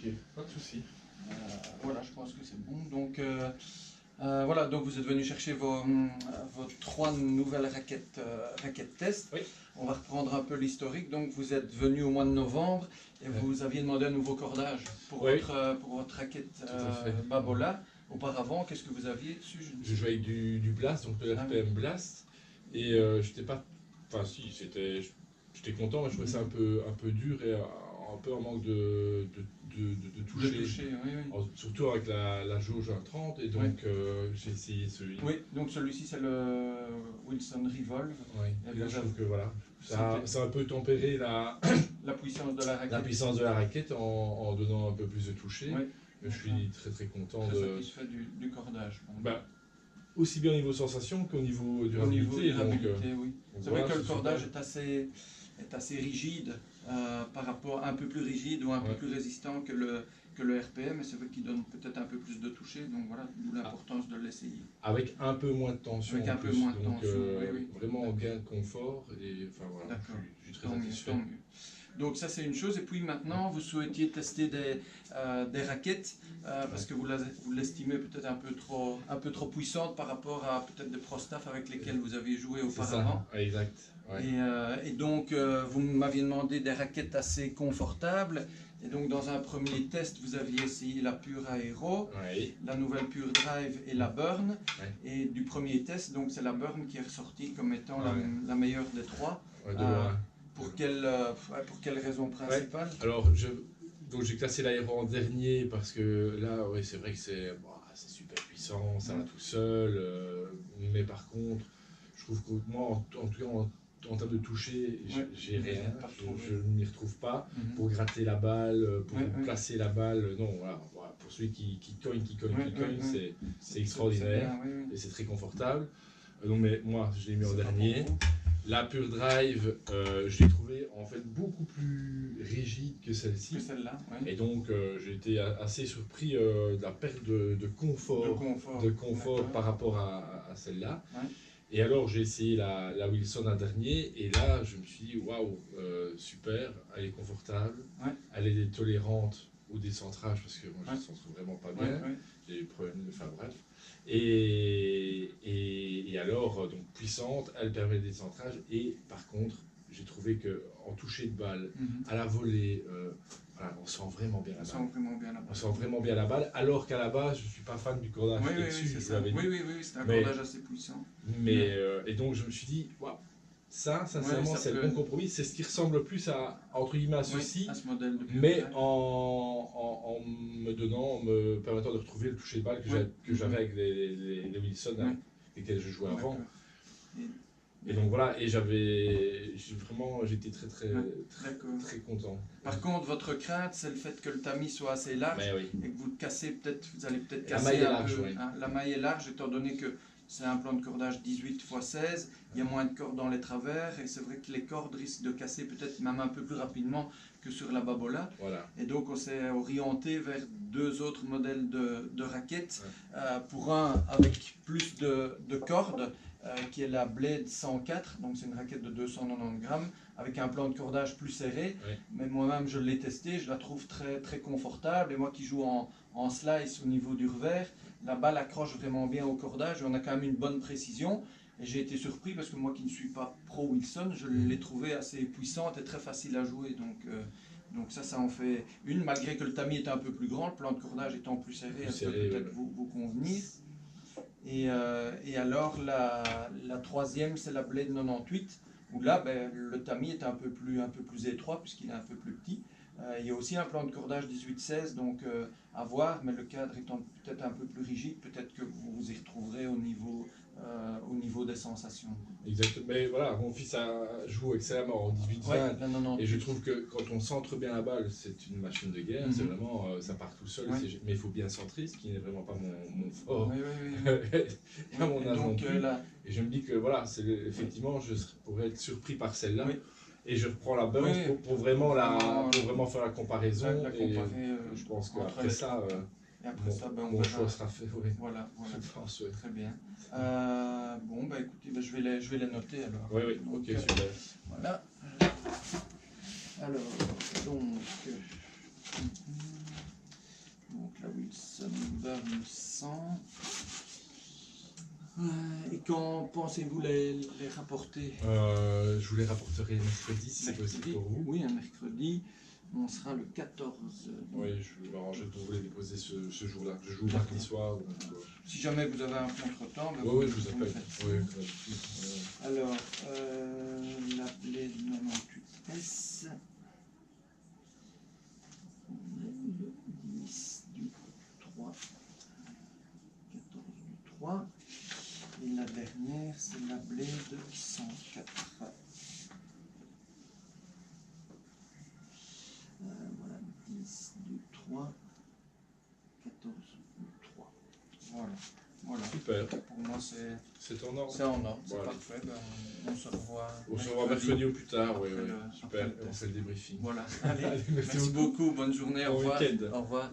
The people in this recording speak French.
Ok, pas de souci. Voilà, je pense que c'est bon. Donc, voilà, donc vous êtes venu chercher vos 3 nouvelles raquettes test. Oui. On va reprendre un peu l'historique. Donc, vous êtes venu au mois de novembre et vous aviez demandé un nouveau cordage pour, pour votre raquette Babola. Auparavant, qu'est-ce que vous aviez dessus? Je jouais avec du Blast, donc le RPM Blast. Et j'étais pas. Enfin, si, j'étais content, mais je trouvais ça un peu dur et un peu en manque de toucher. Surtout avec la jauge à 30, et donc j'ai essayé celui-là. Oui, donc celui-ci c'est le Wilson Revolve. Oui, et là je trouve que voilà, ça a un peu tempéré la puissance de la raquette. La puissance de la raquette en donnant un peu plus de toucher. Oui. Je suis très content très satisfait du cordage. Bah, aussi bien au niveau sensation qu'au niveau durabilité. Oui. C'est vrai que le cordage est assez rigide, par rapport un peu plus rigide ou un peu plus résistant que le RPM, et c'est vrai qu'il donne peut-être un peu plus de toucher, donc voilà, d'où l'importance de l'essayer. Avec un peu moins de tension. Avec un peu moins de tension, vraiment gain de confort, et enfin voilà, je suis très satisfait. Tant mieux. Donc ça c'est une chose, et puis maintenant vous souhaitiez tester des raquettes parce que vous l'estimez peut-être un peu trop puissante par rapport à peut-être des pro staff avec lesquels vous aviez joué auparavant. C'est ça, exact. Ouais. Et donc vous m'aviez demandé des raquettes assez confortables, et donc dans un premier test vous aviez essayé la Pure Aero, la nouvelle Pure Drive et la Burn, et du premier test donc c'est la Burn qui est ressortie comme étant la meilleure des 3. Pour quelle raison principale? Alors, j'ai classé l'aéro en dernier parce que là, c'est vrai que c'est super puissant, ça va tout seul. Mais par contre, je trouve que moi, en tout cas, en termes de toucher, j'ai rien. Je ne m'y retrouve pas. Pour gratter la balle, pour placer la balle, non, voilà. Pour celui qui cogne, c'est extraordinaire et c'est très confortable. Donc, mais moi, je l'ai mis en dernier. La Pure Drive, je l'ai trouvée en fait beaucoup plus rigide que celle-ci. Et donc j'ai été assez surpris de la perte de confort par rapport à celle-là. Et alors j'ai essayé la Wilson un dernier, et là je me suis dit waouh, super, elle est confortable, elle est tolérante au décentrage parce que moi je ne sens vraiment pas bien, j'ai des problèmes, enfin bref. Et alors, donc puissante, elle permet le décentrage, et par contre, j'ai trouvé qu'en toucher de balle, à la volée, voilà, on sent vraiment bien la balle. On sent vraiment bien la balle, alors qu'à la base, je ne suis pas fan du cordage dessus, je vous l'avais dit. Oui, c'est un cordage assez puissant. Et donc, je me suis dit, waouh, ça, sincèrement, c'est le bon compromis. C'est ce qui ressemble le plus à, entre guillemets, à ceci, à ce modèle de mais en me permettant de retrouver le toucher de balle que j'avais avec les Wilson avec lesquels je jouais avant. Et donc voilà, et j'étais très content. Par contre, votre crainte, c'est le fait que le tamis soit assez large et que vous allez peut-être casser la maille est large, la maille est large, étant donné que c'est un plan de cordage 18 x 16, il y a moins de cordes dans les travers, et c'est vrai que les cordes risquent de casser peut-être même un peu plus rapidement que sur la Babola. Et donc on s'est orienté vers 2 autres modèles de raquettes, pour un avec plus de cordes, qui est la Blade 104, donc c'est une raquette de 290 grammes, avec un plan de cordage plus serré, mais moi-même je l'ai testé, je la trouve très confortable, et moi qui joue en slice au niveau du revers, la balle accroche vraiment bien au cordage, et on a quand même une bonne précision, et j'ai été surpris parce que moi qui ne suis pas pro Wilson, je l'ai trouvée assez puissante et très facile à jouer, donc ça en fait une, malgré que le tamis est un peu plus grand, le plan de cordage étant plus serré, elle peut peut-être vous convenir. Et alors la troisième, c'est la Blade 98, où là le tamis est un peu plus étroit puisqu'il est un peu plus petit. Il y a aussi un plan de cordage 18-16, donc à voir, mais le cadre étant peut-être un peu plus rigide, peut-être que vous vous y retrouverez au niveau des sensations. Exactement, mais voilà, mon fils joue excellemment en 18-20, et je trouve que quand on centre bien la balle, c'est une machine de guerre, c'est vraiment, ça part tout seul, mais il faut bien centrer, ce qui n'est vraiment pas mon fort, à mon âge non plus. Et je me dis que voilà, effectivement, je pourrais être surpris par celle-là. Et je reprends la Burn pour vraiment faire la comparaison. Je pense qu'après ça, mon choix sera fait. Voilà. Je pense, très bien. Bon, écoutez, je vais les noter alors. Oui, ok, super. Voilà. Alors, donc... du sang. Et quand pensez-vous les rapporter? Je vous les rapporterai mercredi si c'est possible pour vous. Oui, un mercredi. On sera le 14. Oui, je vais m'arranger pour vous les déposer ce jour-là. Je joue mardi soir. Donc, si jamais vous avez un contre-temps, oui, je vous appelle. Alors, la plaie 98S. On a eu le 10 du 3. 14 du 3. Et la dernière, c'est la blé de 104. Voilà, 10 du 3, 14 du 3. Voilà. Super. Pour moi, c'est en ordre. C'est en ordre, c'est voilà. Parfait. Ben, on se revoit. On se revoit mercredi ou plus tard, oui. Super. Et on fait le débriefing. Voilà. Allez, merci beaucoup. Bonne journée. Au revoir. Week-end. Au revoir.